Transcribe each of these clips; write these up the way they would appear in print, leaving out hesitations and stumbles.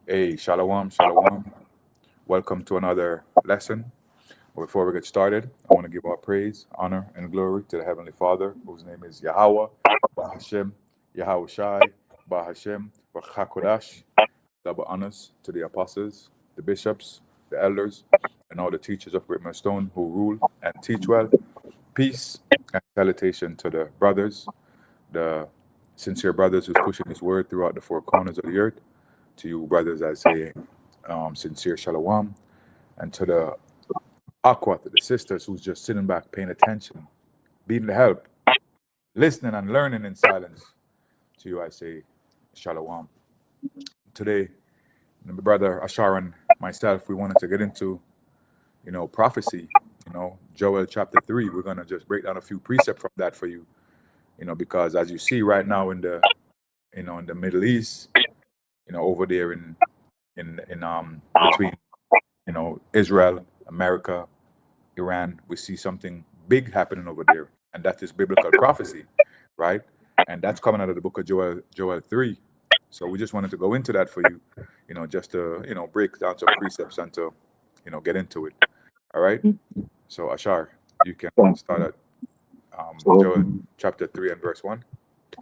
Hey, shalom, shalom. Welcome to another lesson. Before we get started, I want to give our praise, honor, and glory to the Heavenly Father, whose name is Yahweh, Bahashem, Yahweh Shai, Bahashem, Bachakodash. Double honors to the apostles, the bishops, the elders, and all the teachers of Great Stone who rule and teach well. Peace and salutation to the brothers, the sincere brothers who's pushing this word throughout the four corners of the earth. To you, brothers, I say sincere shalom. And to the aqua, to the sisters who's just sitting back, paying attention, being the help, listening and learning in silence. To you, I say shalom. Today, my brother Ashar and myself, we wanted to get into, prophecy. Joel chapter 3. We're gonna just break down a few precepts from that for you. Because as you see right now in the Middle East, over there in between Israel, America, Iran, we see something big happening over there, and that is biblical prophecy, right? And that's coming out of the book of Joel 3. So we just wanted to go into that for you, just to break down some precepts and to get into it. All right. So Ashar, you can start at So, Joel chapter 3 and verse 1.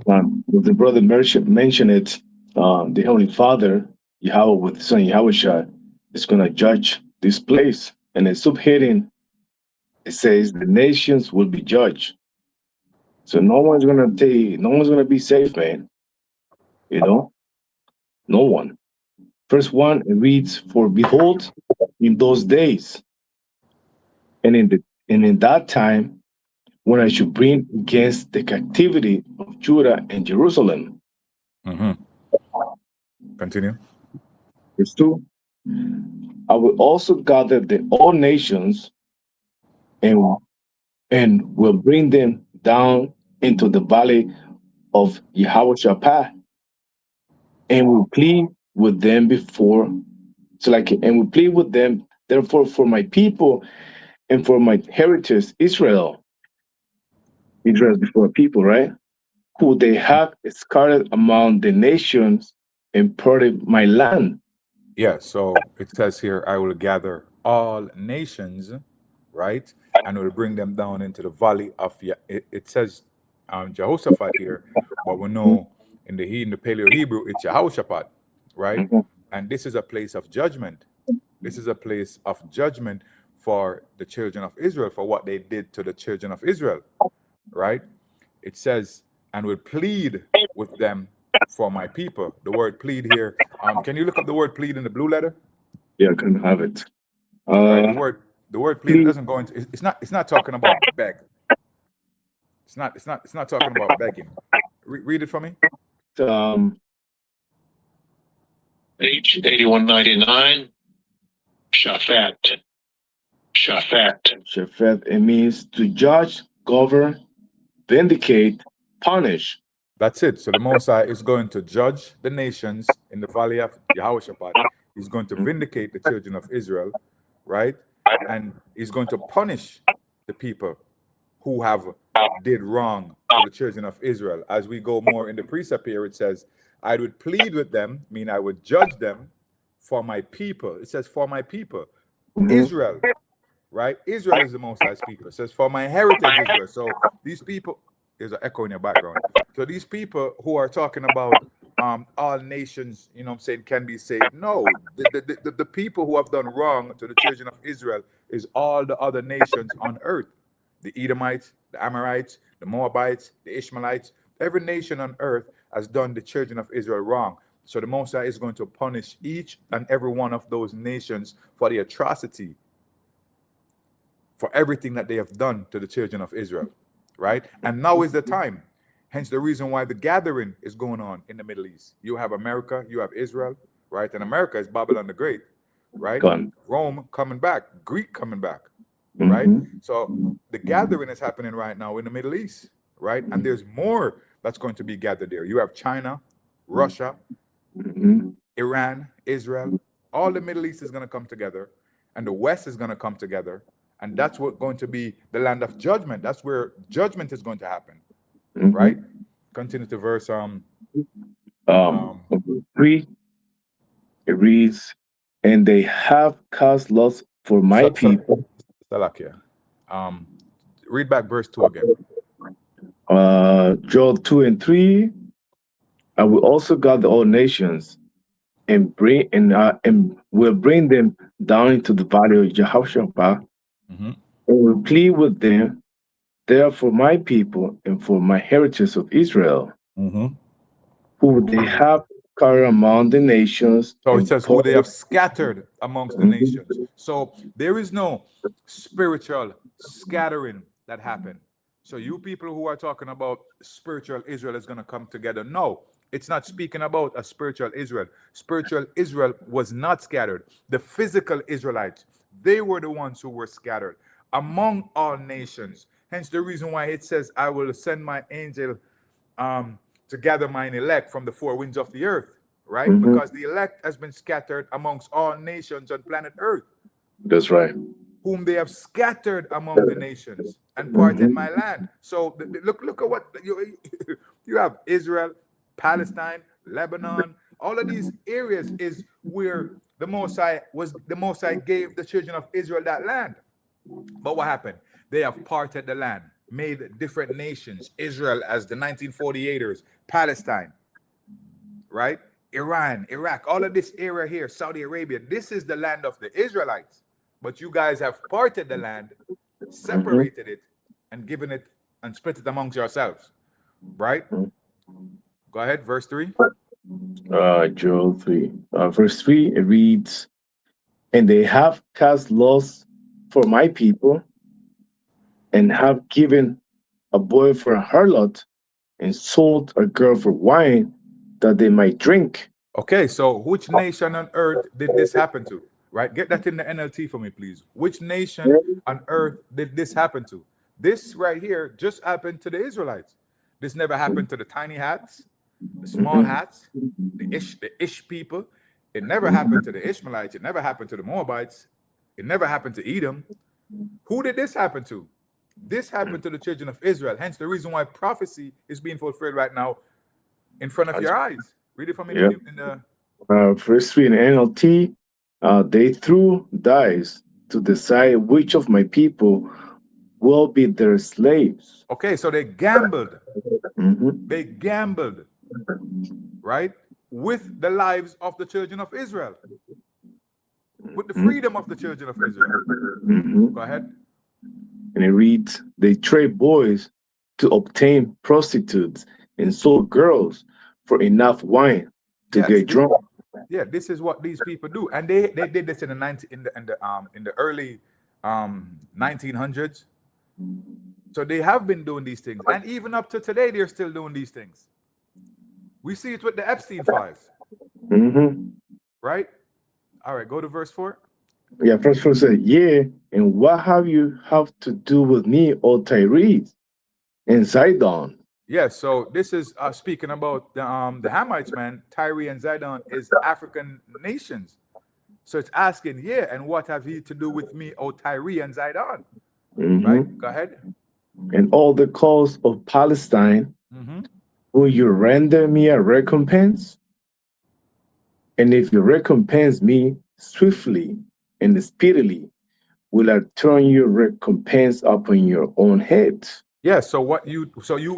the brother mentioned it, the Heavenly Father, Yahweh with the Son Yahushua, is going to judge this place. And in subheading, it says the nations will be judged. So no one's going to be safe, man. You know, no one. First one, it reads, "For behold, in those days, and in that time, when I should bring against the captivity of Judah and Jerusalem." Mm-hmm. Continue. Verse 2, "I will also gather the all nations and will bring them down into the valley of Yehoshaphat, and will plead with them and will plead with them therefore for my people and for my heritage Israel." Israel is before people, right? "Who they have scattered among the nations and parted my land." Yeah, so it says here, I will gather all nations, right? And will bring them down into the valley of, it says Jehoshaphat here, but we know in the Paleo Hebrew, it's Jehoshaphat, right? Mhm. And this is a place of judgment. This is a place of judgment for the children of Israel, for what they did to the children of Israel, right? It says, and will plead with them for my people. The word plead here, can you look up the word plead in the blue letter? Yeah, I can have it. Right. Uh, The word plead, it please, doesn't go into. It's not talking about beg. It's not talking about begging. Read it for me. um, Page 8199, Shaphat. Shaphat. Shephet, it means to judge, govern, vindicate, punish. That's it. So the Mosai is going to judge the nations in the valley of Jehoshaphat. He's going to vindicate the children of Israel, right? And he's going to punish the people who have did wrong to the children of Israel. As we go more in the precept here, it says, I would plead with them, mean I would judge them for my people. It says, for my people. Mhm. Israel, right? Israel is the most high people. It says, for my heritage, Israel. So these people, there's an echo in your background. So these people who are talking about all nations, what I'm saying, can be saved. No, the people who have done wrong to the children of Israel is all the other nations on earth. The Edomites, the Amorites, the Moabites, the Ishmaelites, every nation on earth has done the children of Israel wrong. So the Most High is going to punish each and every one of those nations for the atrocity, for everything that they have done to the children of Israel, right? And now is the time. Hence the reason why the gathering is going on in the Middle East. You have America, you have Israel, right? And America is Babylon the Great, right? Gone. Rome coming back, Greek coming back, right? Mhm. So the gathering is happening right now in the Middle East, right? And there's more that's going to be gathered there. You have China, Russia, Mhm. Iran, Israel, all the Middle East is going to come together, and the West is going to come together, and that's what going to be the land of judgment. That's where judgment is going to happen, right? Mhm. Continue to verse Um, um 3, It reads, and they have cast lots for my people. Salakia. Read back verse 2 again. Joel 2 and 3. I will also gather all nations and will bring them down into the valley of Jehoshaphat, Mm-hmm. and will plead with them there for my people and for my heritage of Israel, Mm-hmm. who they have scattered among the nations. So it and says who they have scattered amongst the Mhm. nations. So there is no spiritual scattering that happened. So you people who are talking about spiritual Israel is going to come together. No, it's not speaking about a spiritual Israel. Spiritual Israel was not scattered. The physical Israelites, they were the ones who were scattered among all nations. Hence the reason why it says, I will send my angel to gather mine elect from the four winds of the earth, right? Mhm. Because the elect has been scattered amongst all nations on planet earth, That's right. whom they have scattered among the nations and parted my land. So look at what you have: Israel, Palestine, Lebanon. All of these areas is where the Most High gave the children of Israel that land. But what happened? They have parted the land, made different nations. Israel as the 1948ers, Palestine, right? Iran, Iraq, all of this area here, Saudi Arabia. This is the land of the Israelites. But you guys have parted the land, separated it, and given it and split it amongst yourselves, right? Go ahead, verse 3. Joel 3. Verse 3, it reads, and they have cast lots for my people, and have given a boy for a harlot, and sold a girl for wine, that they might drink. Okay, so which nation on earth did this happen to? Right? Get that in the NLT for me, please. Which nation on earth did this happen to? This right here just happened to the Israelites. This never happened to the tiny hats, the small hats, the Ish people. It never happened to the Ishmaelites. It never happened to the Moabites. It never happened to Edom. Who did this happen to? This happened to the children of Israel. Hence the reason why prophecy is being fulfilled right now in front of your eyes. Read it for me Yeah. in the Verse 3 in NLT, they threw dice to decide which of my people will be their slaves. Okay, so they gambled. Mhm. They gambled, right? With the lives of the children of Israel. With the freedom of the children of Israel. Mhm. Go ahead. And it reads, they trade boys to obtain prostitutes and sold girls for enough wine to Yes, get drunk. Yeah, this is what these people do, and they did this in the early 1900s. So they have been doing these things, and even up to today, they're still doing these things. We see it with the Epstein files, Mhm. right? All right, go to verse 4. Yeah, first one said, yeah, and what have you have to do with me, O Tyrese and Zidon? Yeah, so this is speaking about the Hamites, man. Tyre and Zidon is African nations. So it's asking, yeah, and what have you to do with me, O Tyre and Zidon? Mhm. Right? Go ahead. And all the cause of Palestine, Mm-hmm. will you render me a recompense? And if you recompense me swiftly and speedily, will I turn your recompense upon your own head? Yeah, so you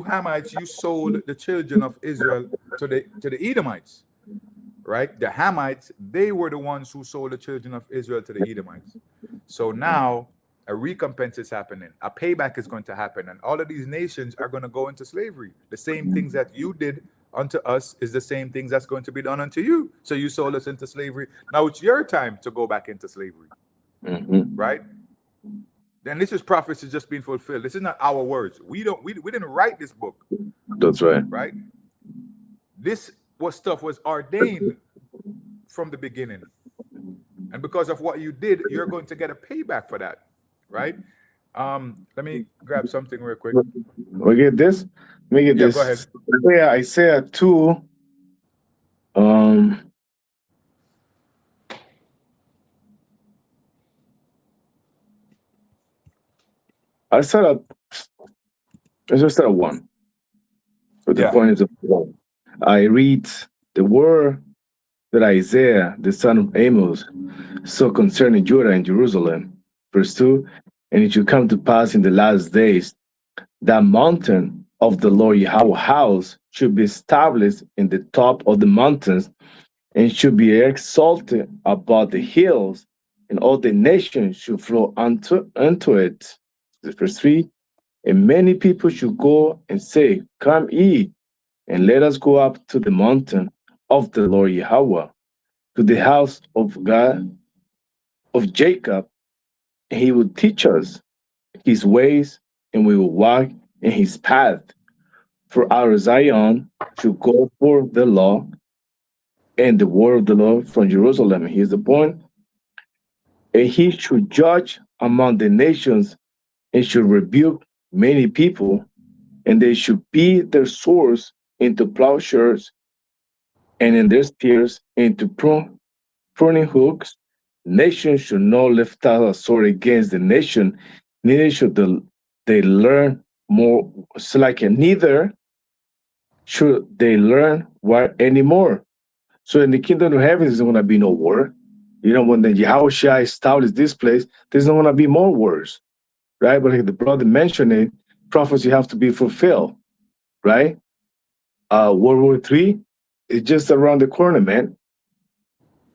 Hamites, you sold the children of Israel to the Edomites, right? The Hamites, they were the ones who sold the children of Israel to the Edomites. So now a recompense is happening, a payback is going to happen, and all of these nations are going to go into slavery. The same things that you did unto us is the same things that's going to be done unto you. So you sold us into slavery. Now it's your time to go back into slavery, right? Then this is prophecy just being fulfilled. This is not our words. We didn't write this book, That's right. right? This stuff was ordained from the beginning. And because of what you did, you're going to get a payback for that, right? Let me grab something real quick. We get this. Let me get Yeah, this. go ahead. Yeah, Isaiah 2. Let's just start at 1. So the Yeah. point is 1. I read the word that Isaiah, the son of Amos, saw concerning Judah and Jerusalem. Verse 2, and it shall come to pass in the last days that mountain of the Lord Yahweh house should be established in the top of the mountains and should be exalted above the hills, and all the nations should flow unto it. Verse 3, and many people should go and say, come ye, and let us go up to the mountain of the Lord Yahweh, to the house of God of Jacob, and he will teach us his ways, and we will walk in his path. For our Zion should go forth the law and the word of the Lord from Jerusalem. Here's the point. And he should judge among the nations and should rebuke many people, and they should beat their swords into plowshares and in their spears into pruning hooks. Nation should not lift up a sword against the nation, neither should they learn more. It's like neither should they learn war anymore. So in the kingdom of heaven, there's not going to be no war. You know, when the Yahushua established this place, there's not going to be more wars, right? But like the brother mentioned it, prophecy have to be fulfilled, right? World War III is just around the corner, man.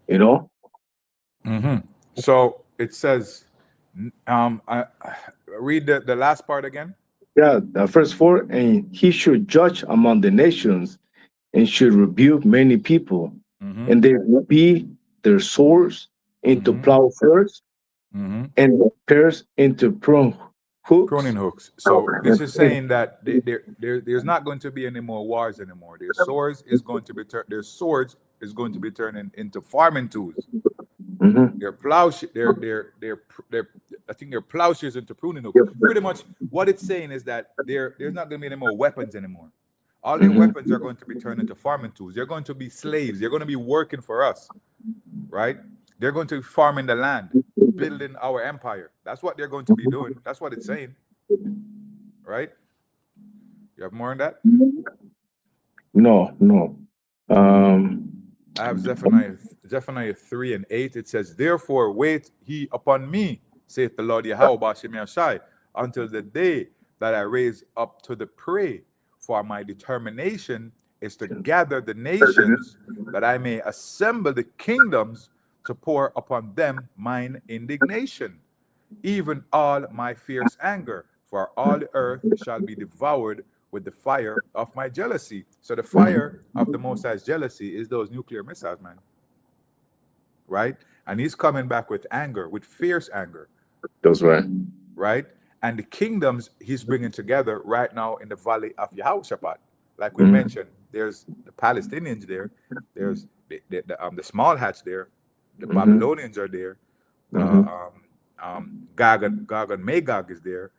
You know? So it says, I read the last part again. Yeah, the verse 4, and he should judge among the nations and should rebuke many people, and they will be their swords into plowshares and their spears into pruning hooks. So this is saying that there's not going to be any more wars anymore. Their swords is going to be turning into farming tools. Their plowshares, I think their plowshares into pruning hooks. Pretty much what it's saying is that there's not going to be any more weapons anymore. All their weapons are going to be turned into farming tools. They're going to be slaves. They're going to be working for us, right? They're going to be farming the land, building our empire. That's what they're going to be doing. That's what it's saying, right? You have more on that? No. I have Zephaniah 3 and 8. It says, therefore wait he upon me, saith the Lord Yahweh Ba'ashem Yashai, until the day that I raise up to the prey. For my determination is to gather the nations, that I may assemble the kingdoms to pour upon them mine indignation, even all my fierce anger. For all the earth shall be devoured with the fire of my jealousy. So the fire of the Most High's jealousy is those nuclear missiles, man. Right? And he's coming back with anger, with fierce anger. That's right. Right? And the kingdoms he's bringing together right now in the valley of Yehoshaphat. Like we mentioned, there's the Palestinians there. There's the small hats there. The Babylonians are there. Gog and Magog is there.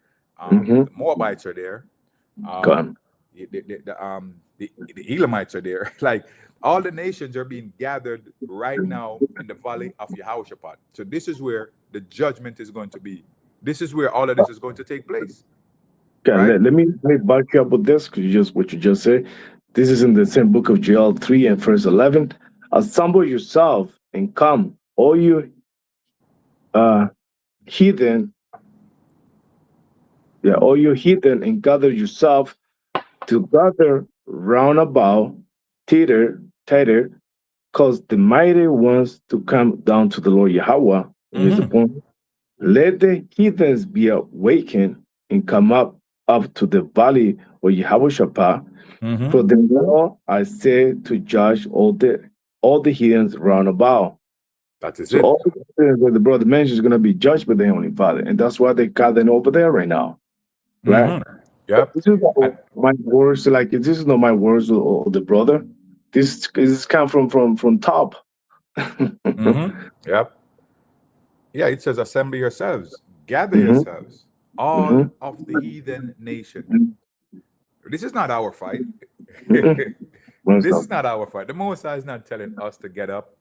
The Moabites are there. The Elamites are there. Like all the nations are being gathered right now in the valley of Yehoshaphat. So this is where the judgment is going to be. This is where all of this is going to take place. Okay, right? let me back you up with this, because what you just said. This is in the same book of Joel 3 and verse 11. Assemble yourself and come, all you heathen. Yeah, all you heathen, and gather yourself together round about, tighter, cause the mighty ones to come down to the Lord Yahweh. Here's the point. Let the heathens be awakened and come up to the valley of Yehoshaphat. For the law I say to judge all the heathens round about. That is so it. All the brother mentions is going to be judged by the Heavenly Father, and that's why they're gathering over there right now, right? Yep. This is my words. Like this is not my words or the brother. This come from top. Yep. Yeah, it says, assemble yourselves, gather yourselves, all of the heathen nation. This is not our fight. This is not our fight. The Most High is not telling us to get up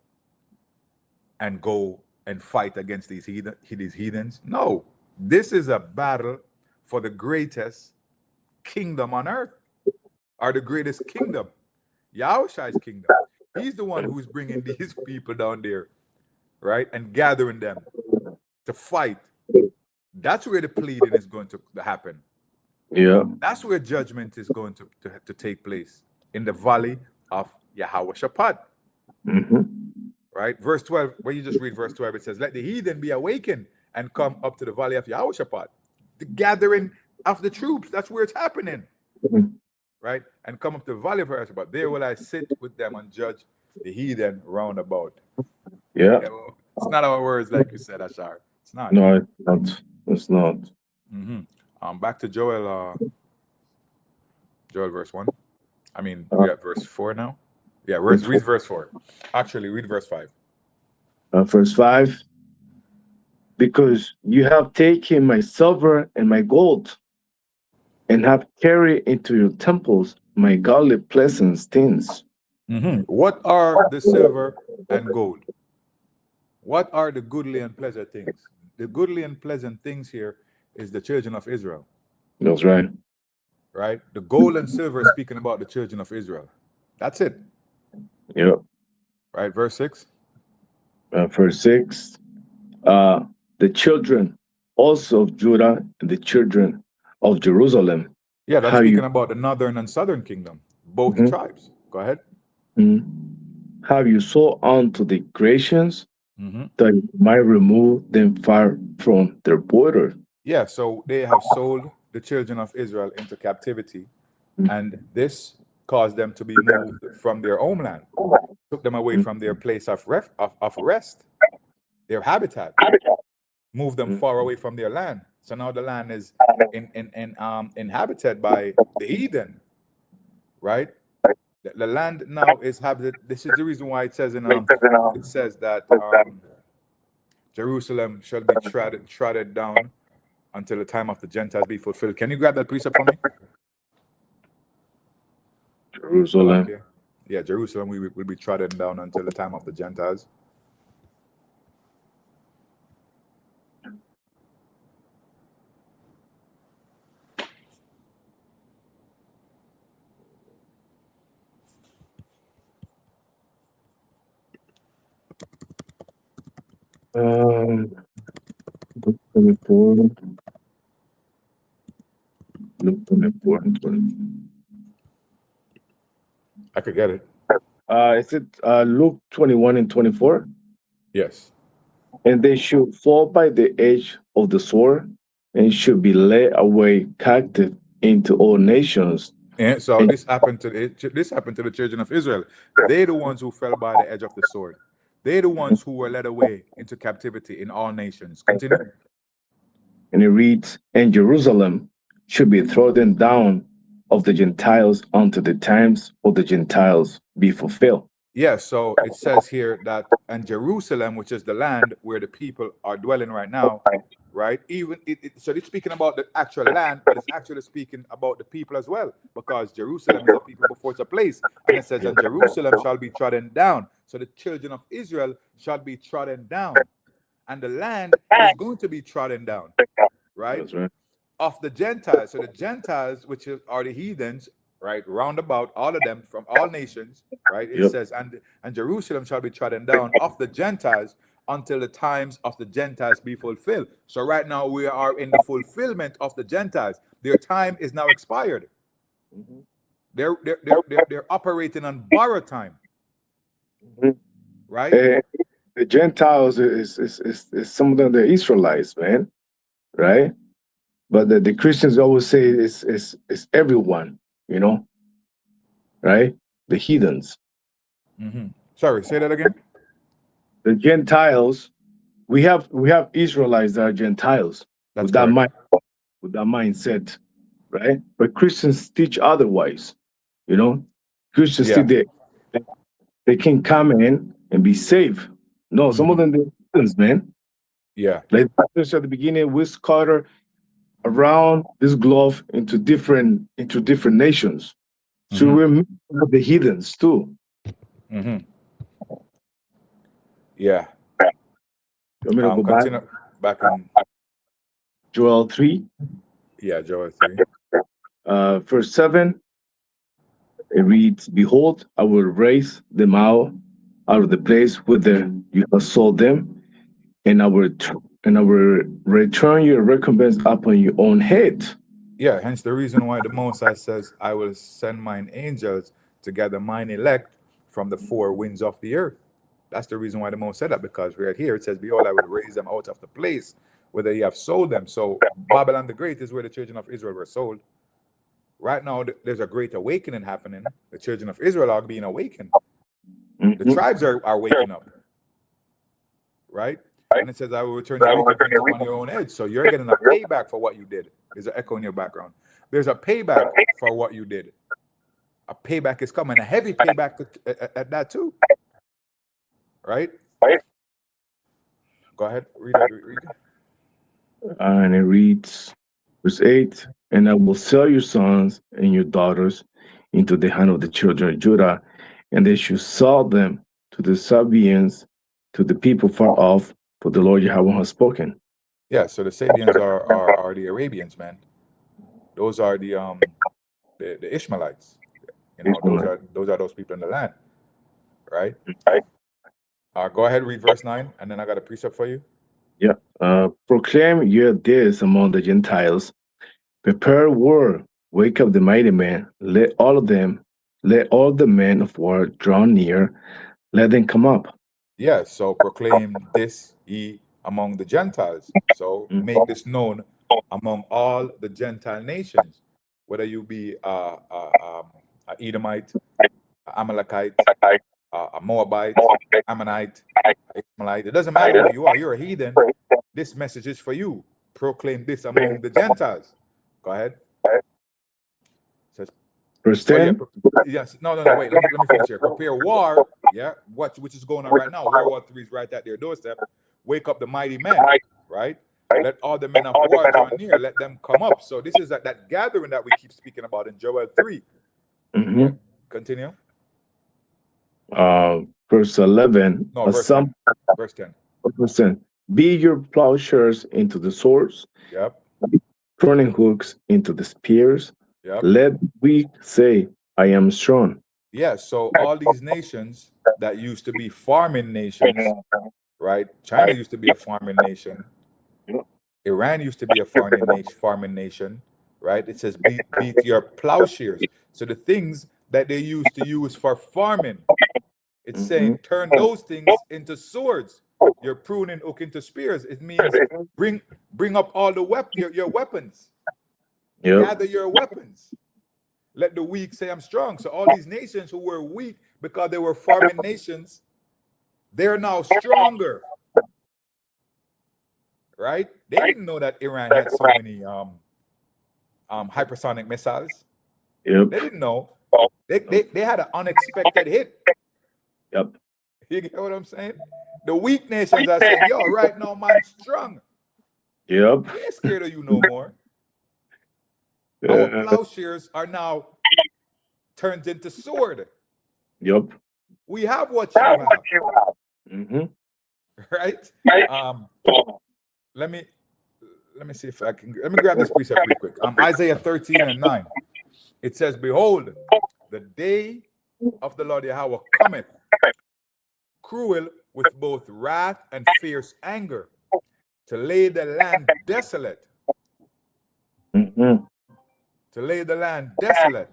and go and fight against these heathens. No, this is a battle for the greatest kingdom on earth, or the greatest kingdom, Yahushua's kingdom. He's the one who's bringing these people down there, right, and gathering them to fight. That's where the pleading is going to happen. Yeah. That's where judgment is going to take place, in the valley of Yahweh-Shaphat. Mm-hmm. Right? Verse 12, when you just read verse 12, it says, let the heathen be awakened and come up to the valley of Yahweh-Shaphat. The gathering of the troops, that's where it's happening. Mhm. Right? And come up to the valley of Yahweh-Shaphat. There will I sit with them and judge the heathen round about. Yeah. It's not our words, like you said, Ashar. It's not. No, it's not. It's not. Back to Joel, verse 1. I mean, we're at verse 4 now. Yeah, read verse 4. Actually, read verse 5. Verse 5. Because you have taken my silver and my gold, and have carried into your temples my godly pleasant things. What are the silver and gold? What are the goodly and pleasant things? The goodly and pleasant things here is the children of Israel. That's right. Right? The gold and silver is speaking about the children of Israel. That's it. Yep. Right? Verse 6. Verse 6. The children also of Judah and the children of Jerusalem. Yeah, that's speaking about the northern and southern kingdom, both tribes. Go ahead. Have you sold unto the Grecians that you might remove them far from their border? Yeah, so they have sold the children of Israel into captivity, and this caused them to be moved from their homeland, took them away from their place of rest, their habitat, moved them far away from their land. So now the land is inhabited by the heathen, right? The land now is habited. This is the reason why it says it says that Jerusalem shall be trodden down until the time of the Gentiles be fulfilled. Can you grab that precept for me? Jerusalem. Okay. Yeah, Jerusalem will be trodden down until the time of the Gentiles. Luke 24. Luke 24 and 20. I could get it. Is it Luke 21 and 24? Yes. And they should fall by the edge of the sword, and should be led away captive into all nations. And so this happened to the children of Israel. They're the ones who fell by the edge of the sword. They're the ones who were led away into captivity in all nations. Continue. And it reads, and Jerusalem should be trodden down of the Gentiles until the times of the Gentiles be fulfilled. Yes, so it says here that, and Jerusalem, which is the land where the people are dwelling right now, right? So it's speaking about the actual land, but it's actually speaking about the people as well, because Jerusalem is a people before it's a place. And it says, and Jerusalem shall be trodden down. So the children of Israel shall be trodden down. And the land is going to be trodden down, right? That's right. Of the Gentiles. So the Gentiles, which are the heathens, right, round about, all of them from all nations, right? It says, and Jerusalem shall be trodden down of the Gentiles until the times of the Gentiles be fulfilled. So right now we are in the fulfillment of the Gentiles. Their time is now expired. They're operating on borrowed time, right? The Gentiles is some of them, the Israelites, man, right? But the Christians always say it's everyone, you know, right? The heathens. Sorry, say that again. The Gentiles, we have Israelites that are Gentiles. That's with that correct. with that mindset, right? But Christians teach otherwise, you know. Christians see they can come in and be saved. No, some of them they're heathens, man. Yeah. Like just at the beginning, we scatter around this globe into different nations. So we're the heathens too. Yeah. You want me to go back in Joel 3? Yeah, Joel 3. Verse 7. It reads, "Behold, I will raise them out of the place whither you have sold them, and I will return your recompense upon your own head." Yeah, hence the reason why the Most High says, I will send mine angels to gather mine elect from the four winds of the earth. That's the reason why the Most said that, because right here it says, behold, I will raise them out of the place whether you have sold them. So Babylon the Great is where the children of Israel were sold. Right now, there's a great awakening happening. The children of Israel are being awakened. The Mhm. tribes are waking up, right? And it says, I will return your recompense upon your own head. So you're getting a payback for what you did. There's an echo in your background. There's a payback for what you did. A payback is coming, a heavy payback at that too, right? Go ahead, read it. And it reads, verse 8, "And I will sell your sons and your daughters into the hand of the children of Judah, and they shall sell them to the Sabaeans, to the people far off, for the Lord Yahweh has spoken." Yeah, so the Sabians are the Arabians, man. Those are the Ishmaelites. You know, those are those people in the land, right? Go ahead, read verse 9, and then I got a precept for you. Yeah. "Proclaim ye this among the Gentiles, prepare war, wake up the mighty men, let all the men of war draw near, let them come up." Yeah, so proclaim this ye among the Gentiles. So make this known among all the Gentile nations, whether you be a Edomite, a Amalekite, a Moabite, Ammonite, Ishmaelite. It doesn't matter who you are. You're a heathen. This message is for you. Proclaim this among the Gentiles. Go ahead. Says, Verse oh, yeah. 10. Yes. No. Wait. Let me finish here. Prepare war. Yeah. Which is going on right now. World War III is right at their doorstep. Wake up the mighty men. Right. Let all the men of war draw near. Let them come up. So this is that gathering that we keep speaking about in Joel 3. Mhm. Yeah. Continue. Verse 11. No, verse 10. Verse 10. Verse 10. "Be your plowshares into the swords, Yep. pruning hooks into the spears. Yep. Let we say, I am strong." Yeah, so all these nations that used to be farming nations, right? China used to be a farming nation. Iran used to be a farming nation, right? It says beat your plowshares. So the things that they used to use for farming, it's saying turn those things into swords. Your pruning hook into spears. It means bring up all the your weapons. Yep. Gather your weapons. Let the weak say I'm strong. So all these nations who were weak because they were farming nations, they're now stronger. Right? They didn't know that Iran had so many hypersonic missiles. Yep. They didn't know. They had an unexpected hit. Yep. You get what I'm saying? The weak nations are saying, yo, right now, man, strong. Yep. We ain't scared of you no more. Our plowshares are now turned into sword. Yep. We have what you have. Mm-hmm. Right? Let me see if I can. Let me grab this precept real quick. Isaiah 13:9. It says, "Behold, the day of the Lord Yahweh cometh, cruel with both wrath and fierce anger, to lay the land desolate, Mm-hmm. to lay the land desolate,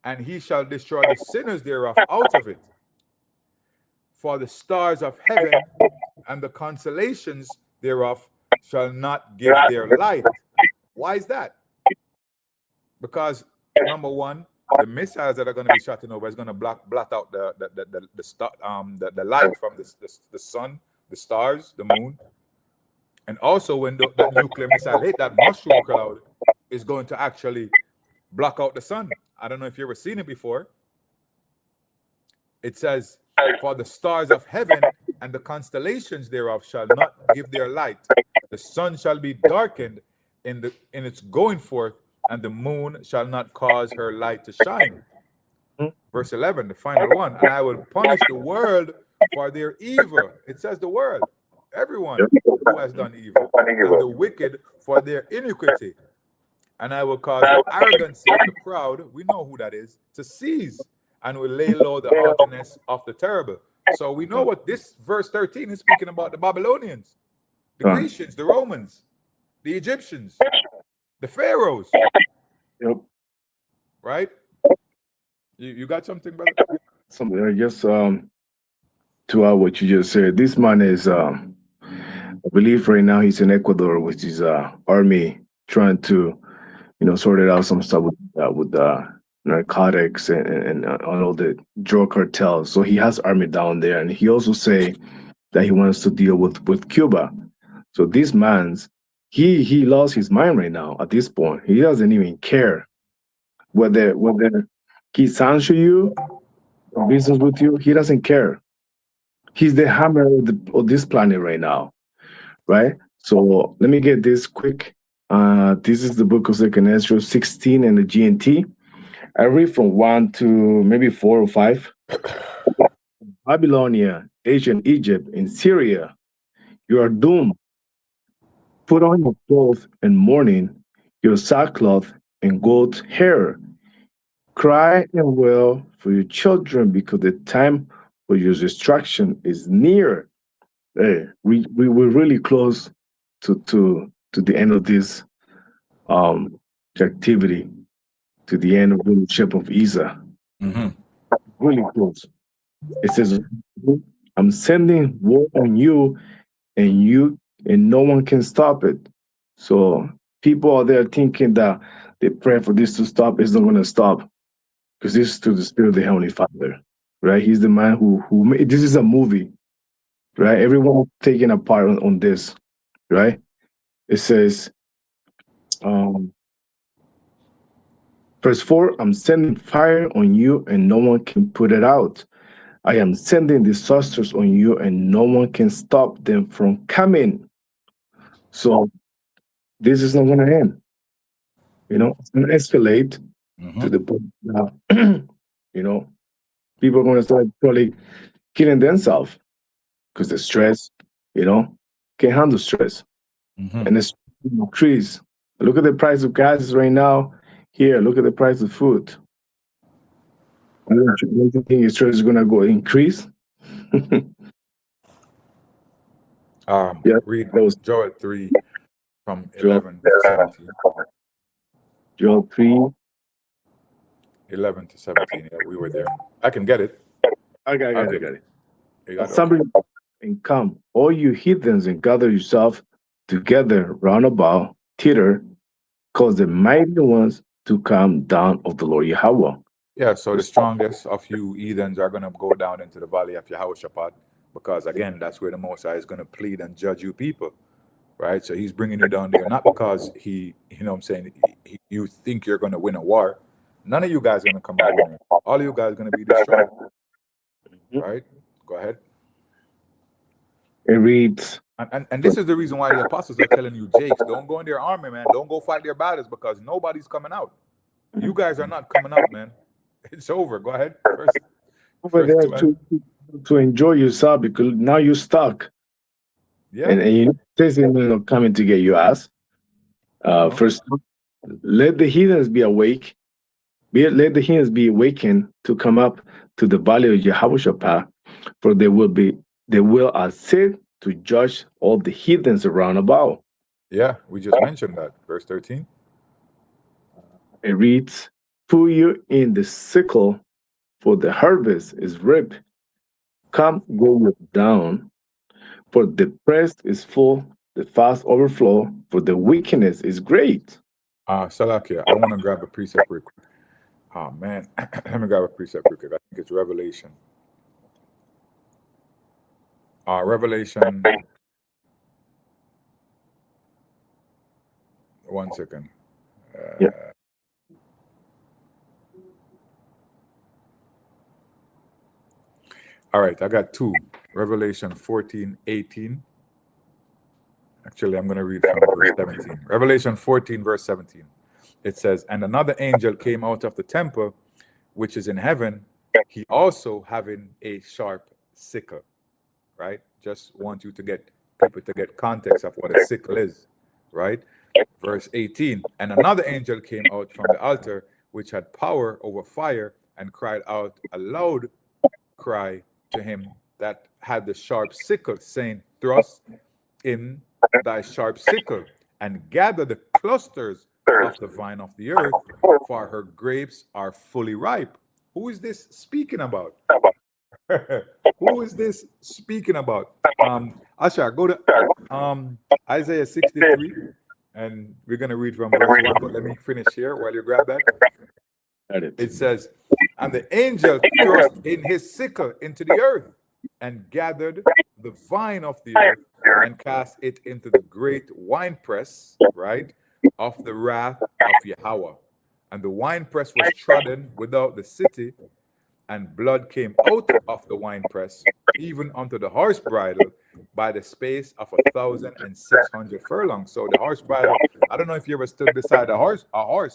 and he shall destroy the sinners thereof out of it. For the stars of heaven and the constellations thereof shall not give their light." Why is that? Because number one, the missiles that are going to be shot over is going to blot out the light from the sun, the stars, the moon, and also when that nuclear missile hit, that mushroom cloud is going to actually block out the sun. I don't know if you've ever seen it before. It says, "For the stars of heaven and the constellations thereof shall not give their light. The sun shall be darkened in its going forth, and the moon shall not cause her light to shine." Verse 11, the final one, "And I will punish the world for their evil." It says the world, everyone who has done evil, "and the wicked for their iniquity. and I will cause the arrogancy of the proud, we know who that is, to cease, and will lay low the haughtiness of the terrible. So we know what this verse 13 is speaking about: the Babylonians, the Grecians, the Romans, the Egyptians, the Pharaohs. Yep. Right? You got something, brother? Something I just to add what you just said. This man is I believe right now he's in Ecuador with his army trying to, sort it out some stuff with narcotics and all the drug cartels. So he has army down there, and he also say that he wants to deal with Cuba. So this man's he lost his mind right now. At this point, he doesn't even care whether he sanction you or business with you. He doesn't care. He's the hammer of this planet right now, right? So let me get this quick. This is the book of 2nd Ezra 16 and the GNT. I read from 1 to maybe 4 or 5. Babylonia, ancient Egypt, in Syria, you are doomed. Put on your clothes and mourning, your sackcloth and goat hair. Cry and wail for your children, because the time for your destruction is near. Hey, we're really close to the end of this activity, to the end of the rulership of Isa. Mm-hmm. Really close. It says, I'm sending war on you, and no one can stop it. So people are there thinking that they pray for this to stop. It's not going to stop, because this is to the Spirit of the Heavenly Father, right? He's the man who made this. Is a movie, right? Everyone taking a part on this, right? It says, verse 4, I'm sending fire on you, and no one can put it out. I am sending disasters on you, and no one can stop them from coming. So this is not going to end. It's going to escalate to the point now. People are going to start probably killing themselves because the stress, can't handle stress. And it's increase. Look at the price of gas right now. Here, look at the price of food. Don't you think your stress is going to go increase? Read Joel 3 from 11 to 17. Joel 3. 11 to 17. Yeah, we were there. I can get it. I got it. You got it. Assembly and come, all you heathens, and gather yourself together round about thither, cause the mighty ones to come down of the Lord Yahweh. Yeah, so the strongest of you heathens are going to go down into the valley of Yehoshaphat, because again, that's where the Most High is going to plead and judge you people, right? So he's bringing you down there, not because you think you're going to win a war. None of you guys are going to come out winning. All of you guys are going to be destroyed, right? Go ahead. It reads, and this is the reason why the apostles are telling you, Jakes, don't go in their army, man. Don't go fight their battles, because nobody's coming out. You guys are not coming out, man. It's over. Go ahead. Over there to enjoy yourself, because now you're stuck. Yeah. And this is not coming to get your ass. First, let the heathens be awake. Let the heathens be awakened to come up to the valley of Yehoshaphat, for they will sit to judge all the heathens around about. Yeah, we just mentioned that. Verse 13. It reads, put you in the sickle, for the harvest is ripe. Come, go down, for the press is full, the fast overflow, for the wickedness is great. Salakia, I want to grab a precept real quick. Oh, man. Let me grab a precept real quick. I think it's Revelation. Revelation. 1 second. All right, I got two. Revelation 14:18. Actually, I'm going to read from verse 17. Revelation 14, verse 17. It says, and another angel came out of the temple, which is in heaven, he also having a sharp sickle. Right? Just want you to get people to get context of what a sickle is. Right? Verse 18, and another angel came out from the altar, which had power over fire, and cried out a loud cry to him that had the sharp sickle, saying, Thrust in thy sharp sickle, and gather the clusters of the vine of the earth, for her grapes are fully ripe. Who is this speaking about? Who is this speaking about? Asha, go to Isaiah 63, and we're going to read from verse 1, but let me finish here while you grab that. It says, and the angel thrust in his sickle into the earth, and gathered the vine of the earth, and cast it into the great winepress, right, of the wrath of Yahweh. And the winepress was trodden without the city, and blood came out of the winepress, even unto the horse bridle, by the space of 1,600 furlongs. So the horse bridle, I don't know if you ever stood beside a horse,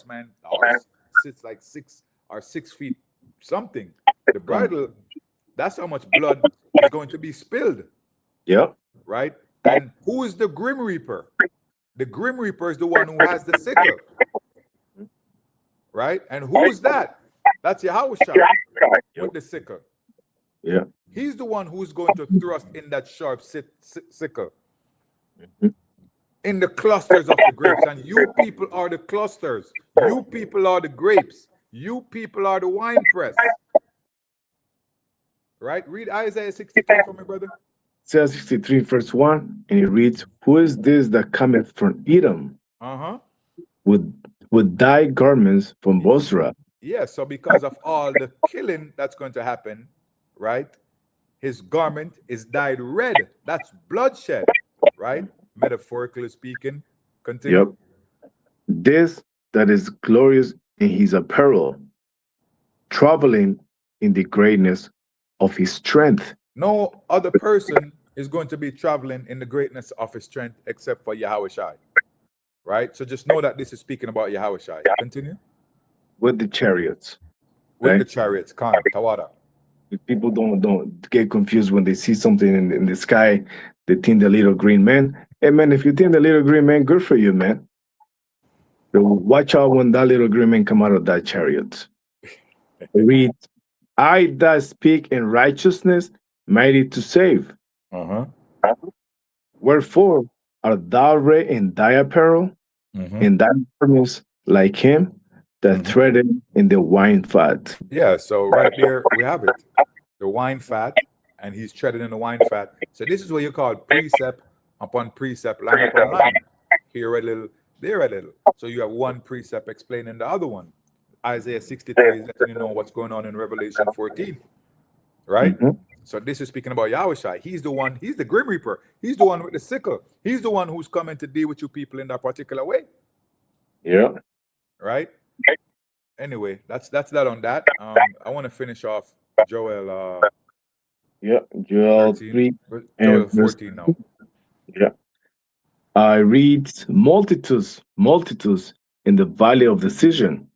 man. A horse sits like 6 feet something. The bridle, that's how much blood is going to be spilled. Yep. Right? And who is the Grim Reaper? The Grim Reaper is the one who has the sickle. Right? And who is that? That's Yahweh with the sickle. Yeah. He's the one who's going to thrust in that sharp sickle. In the clusters of the grapes. And you people are the clusters. You people are the grapes. You people are the winepress. Right? Read Isaiah 63 for me, brother. Isaiah 63, verse 1, and it reads, Who is this that cometh from Edom? With thy garments from Bosra? Yeah, so because of all the killing that's going to happen, right? His garment is dyed red. That's bloodshed, right? Metaphorically speaking. Continue. Yep. This that is glorious in his apparel, traveling in the greatness of his strength. No other person is going to be traveling in the greatness of his strength except for Yahweh Shai. Right? So just know that this is speaking about Yahweh Shai. Continue. With the chariots. With the chariots. Khan, Tawada. People don't get confused when they see something in the sky. They think the little green man. Hey, man, if you think the little green man, good for you, man. So watch out when that little green man come out of that chariot. Read, I that speak in righteousness, mighty to save. Wherefore art thou arrayed in thy apparel, and thy garments like him that threaded in the wine fat. Yeah, so right there we have it. The wine fat, and he's treading in the wine fat. So this is what you call precept upon precept, line upon line. Here a little, there a little. So you have one precept explaining the other one. Isaiah 63 is letting you know what's going on in Revelation 14. Right? So this is speaking about Yahweh Shai. He's the one, he's the Grim Reaper. He's the one with the sickle. He's the one who's coming to deal with you people in that particular way. Yeah. Right? Anyway, that's that on that. I want to finish off Joel Joel 13, 3 Joel 14 now. Yeah. I read multitudes in the valley of decision.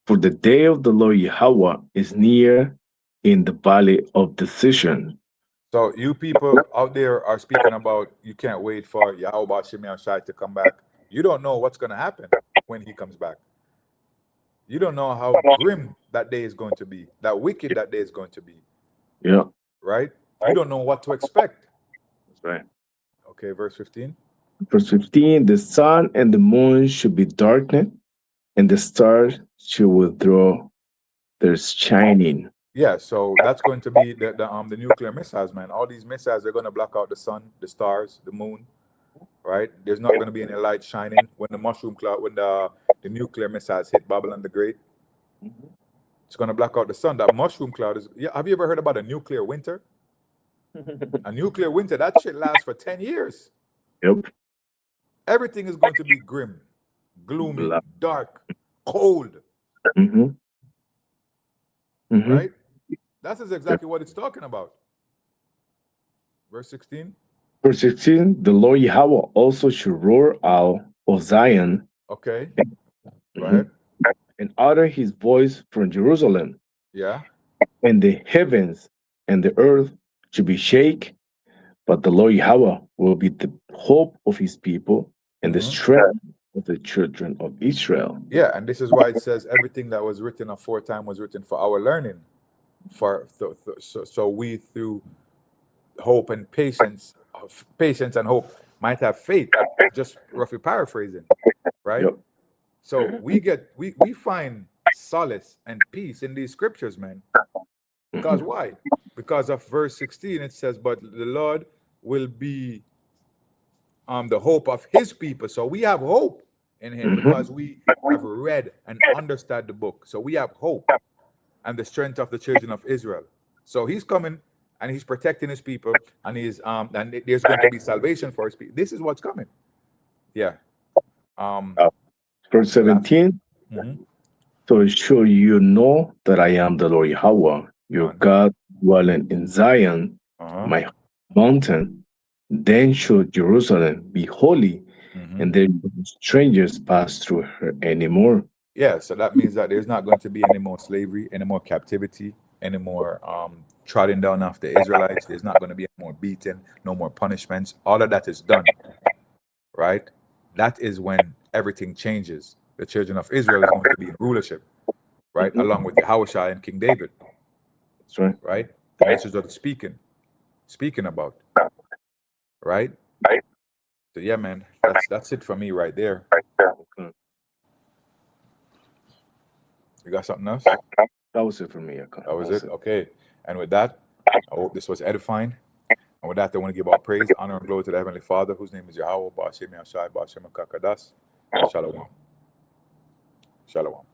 For the day of the Lord Yahweh is near in the valley of decision. So you people out there are speaking about you can't wait for Yahweh Shimei Shai to come back. You don't know what's going to happen when he comes back. You don't know how grim that day is going to be, that wicked that day is going to be. Yeah. Right? You don't know what to expect. That's right. Okay, verse 15. Verse 15, the sun and the moon should be darkened, and the stars should withdraw their shining. Yeah, so that's going to be the nuclear missiles, man. All these missiles are going to block out the sun, the stars, the moon, right? There's not going to be any light shining when the mushroom cloud, when the nuclear missiles hit Babylon the Great. It's going to block out the sun. That mushroom cloud is. Yeah, have you ever heard about a nuclear winter? A nuclear winter, that shit lasts for 10 years. Yep. Everything is going to be grim, gloomy, dark, cold. Right? That is exactly what it's talking about. Verse 16. Verse 16, the Lord Yahweh also should roar out of Zion. Okay. Go ahead. And utter his voice from Jerusalem. Yeah. And the heavens and the earth should be shaken, but the Lord Yahweh will be the hope of his people and the strength of the children of Israel. Yeah, and this is why it says everything that was written aforetime was written for our learning, so we through hope and patience and hope might have faith. Just roughly paraphrasing, right? Yep. So we find solace and peace in these scriptures, man. Because why? Because of verse 16, it says, "But the Lord will be the hope of His people." So we have hope in Him because we have read and understood the book. So we have hope and the strength of the children of Israel. So He's coming and He's protecting His people, and He's and there's going to be salvation for His people. This is what's coming. Yeah. Verse 17. Mhm. So sure you know that I am the Lord Yahweh, your God, dwelling in Zion, Uh-huh. my mountain. Then should Jerusalem be holy, and there no strangers pass through her anymore. Yeah, so that means that there's not going to be any more slavery, any more captivity, any more trodden down after Israelites. There's not going to be any more beating, no more punishments. All of that is done, right? That is when everything changes. The children of Israel is going to be in rulership, right? Along with Yahushua and King David, That's right. right? And this is what it's speaking about, right? So yeah, man, that's it for me right there. Okay. You got something else? That was it for me. Aka. That was it? Okay. And with that, I hope this was edifying. And with that, I want to give all praise, honor, and glory to the Heavenly Father, whose name is Yahweh, Ba'ashem Yashai, Ba'ashem Kakadas. Shalom. Shalom.